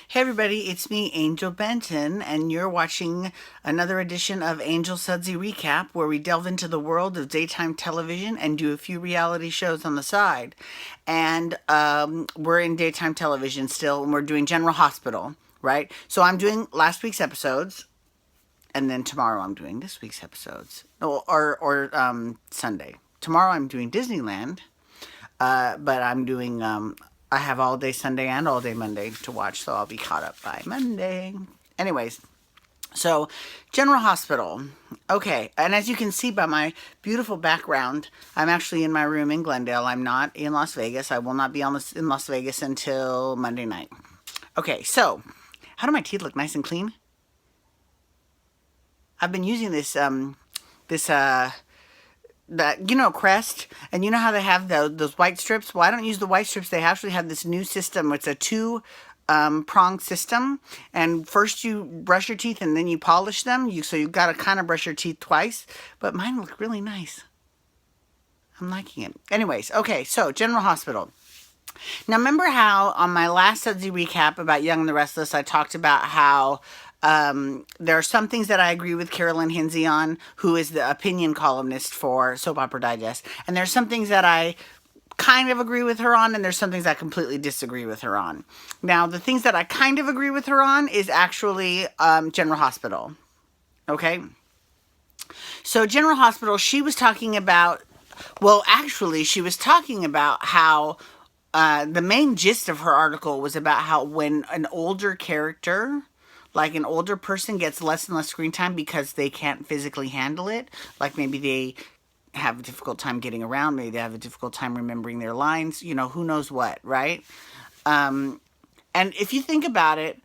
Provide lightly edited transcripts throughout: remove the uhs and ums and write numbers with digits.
Hey everybody, it's me, Angel Benton, and you're watching another edition of Angel Sudsy Recap, where we delve into the world of daytime television and do a few reality shows on the side. And we're in daytime television still, and we're doing General Hospital, right? So I'm doing last week's episodes, and then tomorrow I'm doing this week's episodes, or Sunday. Tomorrow I'm doing Disneyland, but I'm doing, I have all day Sunday and all day Monday to watch, so I'll be caught up by Monday. Anyways, so General Hospital. Okay, and as you can see by my beautiful background, I'm actually in my room in Glendale. I'm not in Las Vegas. I will not be in Las Vegas until Monday night. Okay, so how do my teeth look? Nice and clean? I've been using this that Crest, and you know how they have those white strips. Well, I don't use the white strips. They actually have this new system. It's a two prong system, and first you brush your teeth and then you polish them. So you've got to kind of brush your teeth twice. But mine look really nice. I'm liking it. Anyways, okay, so General Hospital. Now, remember how on my last Sudsy recap about Young and the Restless, I talked about how there are some things that I agree with Carolyn Hinsey on, who is the opinion columnist for Soap Opera Digest. And there's some things that I kind of agree with her on, and there's some things I completely disagree with her on. Now, the things that I kind of agree with her on is actually General Hospital. Okay? So, General Hospital, she was talking about, well, actually, she was talking about how the main gist of her article was about how when an older character, like an older person, gets less and less screen time because they can't physically handle it, like maybe they have a difficult time getting around, maybe they have a difficult time remembering their lines, who knows what, right? And if you think about it,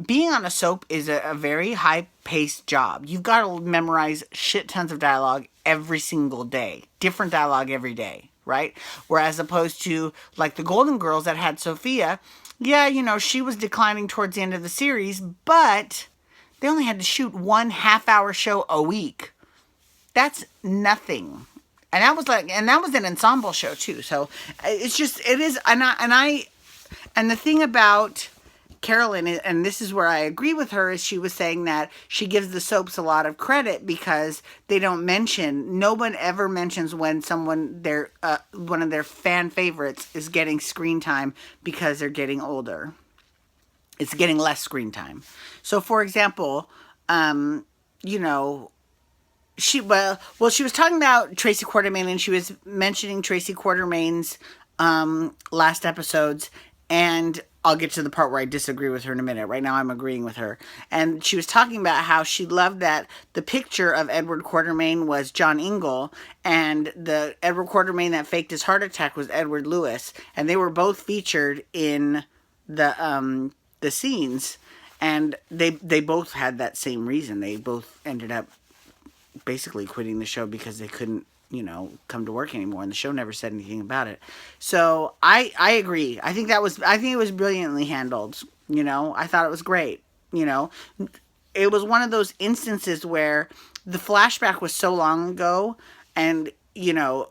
being on a soap is a very high-paced job. You've got to memorize shit tons of dialogue every single day, different dialogue every day, right? Whereas opposed to like the Golden Girls that had Sophia, yeah, she was declining towards the end of the series, but they only had to shoot 1 half-hour show a week. That's nothing. And that was an ensemble show too. So it's just, it is, and the thing about Carolyn, and this is where I agree with her, is she was saying that she gives the soaps a lot of credit because they don't mention, no one ever mentions when someone, one of their fan favorites is getting screen time because they're getting older. It's getting less screen time. So, for example, she was talking about Tracy Quartermain, and she was mentioning Tracy Quartermain's last episodes, and I'll get to the part where I disagree with her in a minute. Right now I'm agreeing with her. And she was talking about how she loved that the picture of Edward Quartermain was John Ingle, and the Edward Quartermain that faked his heart attack was Edward Lewis, and they were both featured in the scenes, and they both had that same reason. They both ended up basically quitting the show because they couldn't come to work anymore, and the show never said anything about it. So I agree. I think it was brilliantly handled. I thought it was great. It was one of those instances where the flashback was so long ago, and that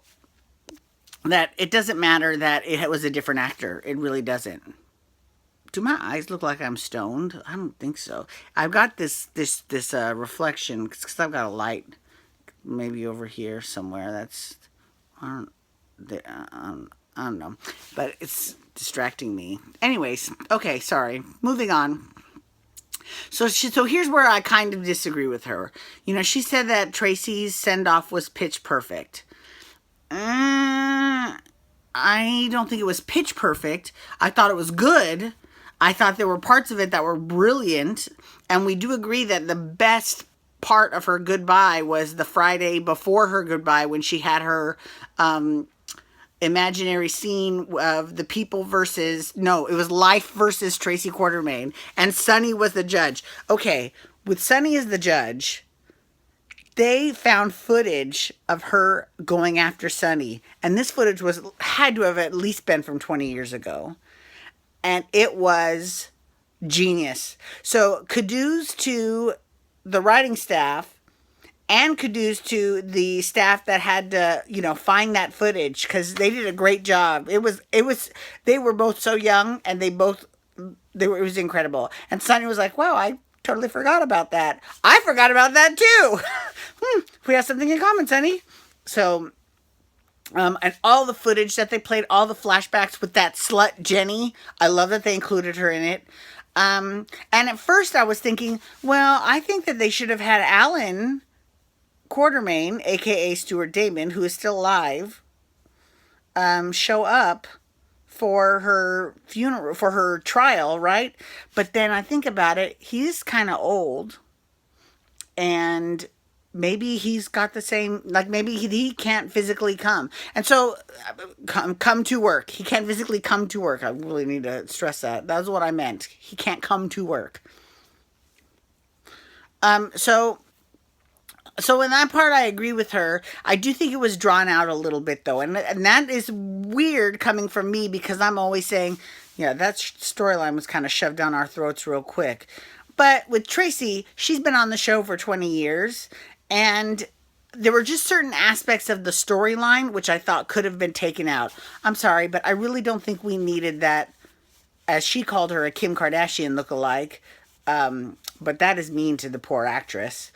it doesn't matter that it was a different actor. It really doesn't. Do my eyes look like I'm stoned? I don't think so. I've got this reflection because I've got a light maybe over here somewhere. That's I don't know, but it's distracting me. Anyways, okay, sorry. Moving on. So here's where I kind of disagree with her. She said that Tracy's send off was pitch perfect. I don't think it was pitch perfect. I thought it was good. I thought there were parts of it that were brilliant, and we do agree that the best part of her goodbye was the Friday before her goodbye, when she had her imaginary scene of the people versus, no, it was Life versus Tracy Quartermain, and Sunny was the judge. Okay, with Sunny as the judge, they found footage of her going after Sunny, and this footage had to have at least been from 20 years ago, and it was genius. So kudos to the writing staff, and kudos to the staff that had to, find that footage, because they did a great job. They were both so young, and they both it was incredible. And Sonny was like, wow, I totally forgot about that. I forgot about that too. We have something in common, Sonny. So, and all the footage that they played, all the flashbacks with that slut Jenny, I love that they included her in it. And at first I was thinking, well, I think that they should have had Alan Quartermain, aka Stuart Damon, who is still alive, show up for her funeral, for her trial, right? But then I think about it, he's kind of old, and maybe he's got the same, like maybe he can't physically come. And so come to work. He can't physically come to work. I really need to stress that. That's what I meant. He can't come to work. So in that part, I agree with her. I do think it was drawn out a little bit, though. And that is weird coming from me, because I'm always saying, yeah, that storyline was kind of shoved down our throats real quick. But with Tracy, she's been on the show for 20 years. And there were just certain aspects of the storyline which I thought could have been taken out. I'm sorry, but I really don't think we needed that, as she called her, a Kim Kardashian lookalike. But that is mean to the poor actress.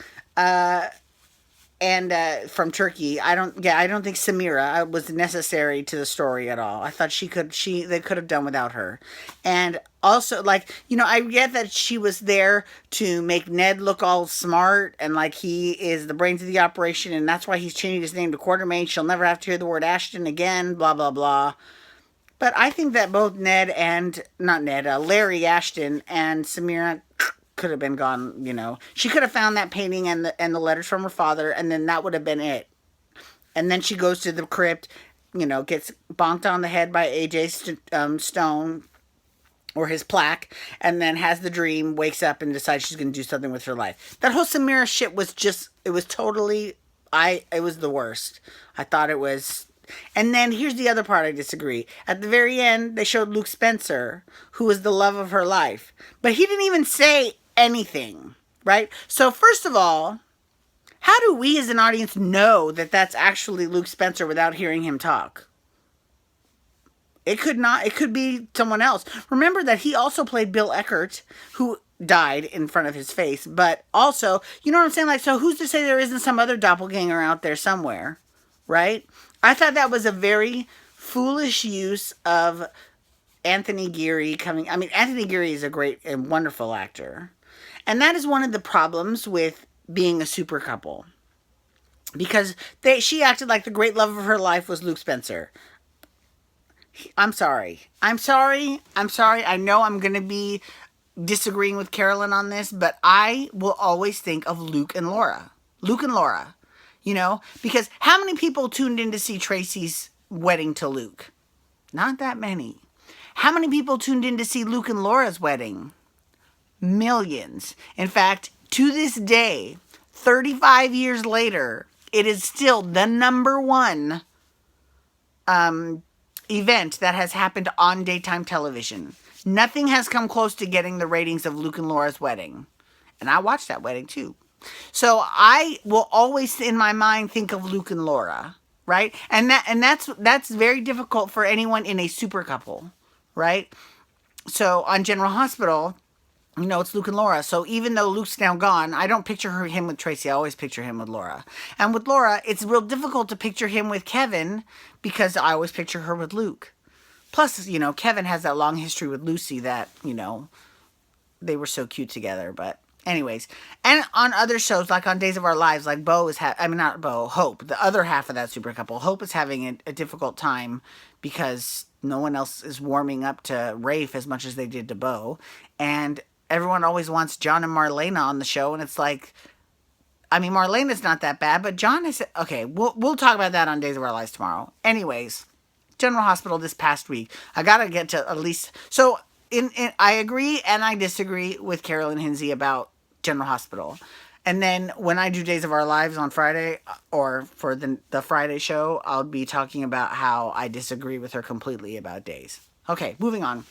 And from Turkey, I don't think Samira was necessary to the story at all. I thought they could have done without her. And also, like, I get that she was there to make Ned look all smart and like he is the brains of the operation, and that's why he's changing his name to Quartermain. She'll never have to hear the word Ashton again, blah, blah, blah. But I think that both Larry Ashton and Samira could have been gone. She could have found that painting and the letters from her father, and then that would have been it. And then she goes to the crypt, gets bonked on the head by AJ Stone, or his plaque, and then has the dream, wakes up, and decides she's going to do something with her life. That whole Samira shit was it was the worst. I thought it was. And then here's the other part I disagree. At the very end, they showed Luke Spencer, who was the love of her life. But he didn't even say anything, right? So first of all, how do we as an audience know that that's actually Luke Spencer without hearing him talk? It could be someone else. Remember that he also played Bill Eckert, who died in front of his face. But also, you know what I'm saying? Like, so who's to say there isn't some other doppelganger out there somewhere, right? I thought that was a very foolish use of Anthony Geary coming. I mean, Anthony Geary is a great and wonderful actor. And that is one of the problems with being a super couple. Because she acted like the great love of her life was Luke Spencer. I'm sorry. I know I'm going to be disagreeing with Carolyn on this, but I will always think of Luke and Laura. Because how many people tuned in to see Tracy's wedding to Luke? Not that many. How many people tuned in to see Luke and Laura's wedding? Millions. In fact, to this day, 35 years later, it is still the number one event that has happened on daytime television. Nothing has come close to getting the ratings of Luke and Laura's wedding. And I watched that wedding too. So I will always in my mind think of Luke and Laura, right? And that's very difficult for anyone in a super couple, right? So on General Hospital, it's Luke and Laura. So even though Luke's now gone, I don't picture him with Tracy. I always picture him with Laura. And with Laura, it's real difficult to picture him with Kevin because I always picture her with Luke. Plus, Kevin has that long history with Lucy that, they were so cute together. But anyways, and on other shows, like on Days of Our Lives, like Hope, the other half of that super couple, Hope is having a difficult time because no one else is warming up to Rafe as much as they did to Bo. And everyone always wants John and Marlena on the show, and it's like, I mean, Marlena's not that bad, but John is, okay, we'll talk about that on Days of Our Lives tomorrow. Anyways, General Hospital this past week, I gotta get to at least, so I agree and I disagree with Carolyn Hinsey about General Hospital. And then when I do Days of Our Lives on Friday, or for the Friday show, I'll be talking about how I disagree with her completely about Days. Okay, moving on.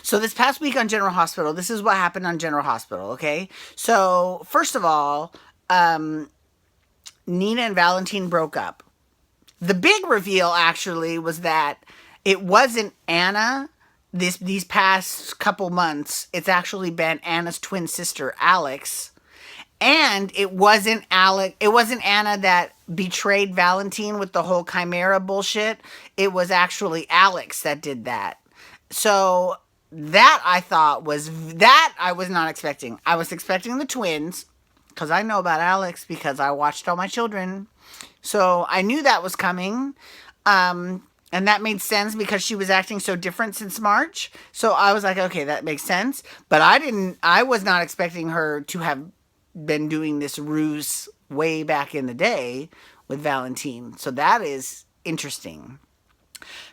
So this past week on General Hospital, this is what happened on General Hospital, okay? So, first of all, Nina and Valentine broke up. The big reveal, actually, was that it wasn't Anna these past couple months, it's actually been Anna's twin sister, Alex. And it wasn't Anna that betrayed Valentine with the whole chimera bullshit. It was actually Alex that did that. So that I thought was that I was not expecting. I was expecting the twins because I know about Alex because I watched all my children. So I knew that was coming. And that made sense because she was acting so different since March. So I was like, okay, that makes sense. But I was not expecting her to have been doing this ruse way back in the day with Valentine. So that is interesting.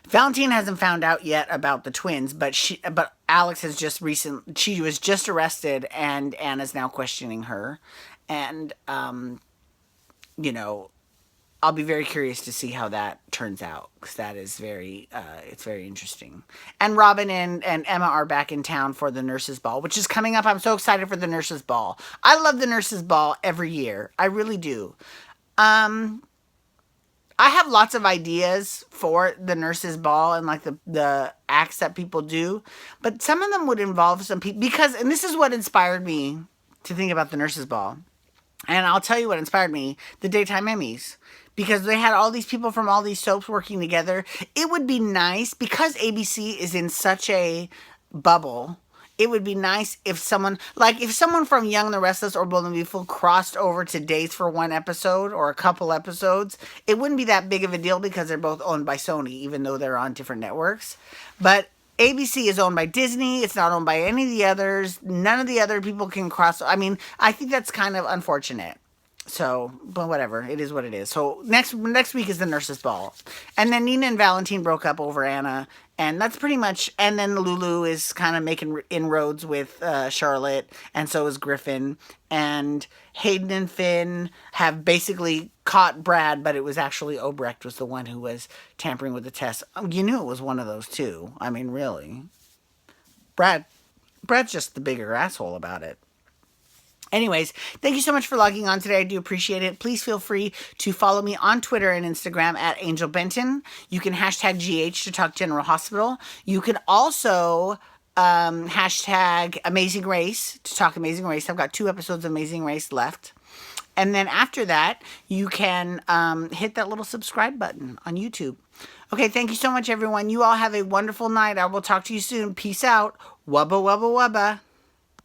Valentine hasn't found out yet about the twins, but Alex has she was just arrested and Anna's now questioning her. And you know, I'll be very curious to see how that turns out because that is it's very interesting. And Robin and Emma are back in town for the nurses' ball, which is coming up. I'm so excited for the nurses' ball. I love the nurses' ball every year. I really do. I have lots of ideas for the nurses' ball and like the acts that people do, but some of them would involve some people and this is what inspired me to think about the nurses' ball. And I'll tell you what inspired me, the Daytime Emmys. Because they had all these people from all these soaps working together. It would be nice, because ABC is in such a bubble, it would be nice if someone from Young and the Restless or Bold and Beautiful crossed over to Days for one episode or a couple episodes. It wouldn't be that big of a deal because they're both owned by Sony, even though they're on different networks. But ABC is owned by Disney. It's not owned by any of the others. None of the other people can cross. I mean, I think that's kind of unfortunate. So, but whatever. It is what it is. So next week is the nurses' ball. And then Nina and Valentine broke up over Anna. And that's pretty much, and then Lulu is kind of making inroads with Charlotte. And so is Griffin. And Hayden and Finn have basically caught Brad, but it was actually Obrecht was the one who was tampering with the test. You knew it was one of those two. I mean, really. Brad's just the bigger asshole about it. Anyways, thank you so much for logging on today. I do appreciate it. Please feel free to follow me on Twitter and Instagram at Angel Benton. You can hashtag GH to talk General Hospital. You can also hashtag Amazing Race to talk Amazing Race. I've got 2 episodes of Amazing Race left. And then after that, you can hit that little subscribe button on YouTube. Okay, thank you so much, everyone. You all have a wonderful night. I will talk to you soon. Peace out. Wubba, wubba, wubba.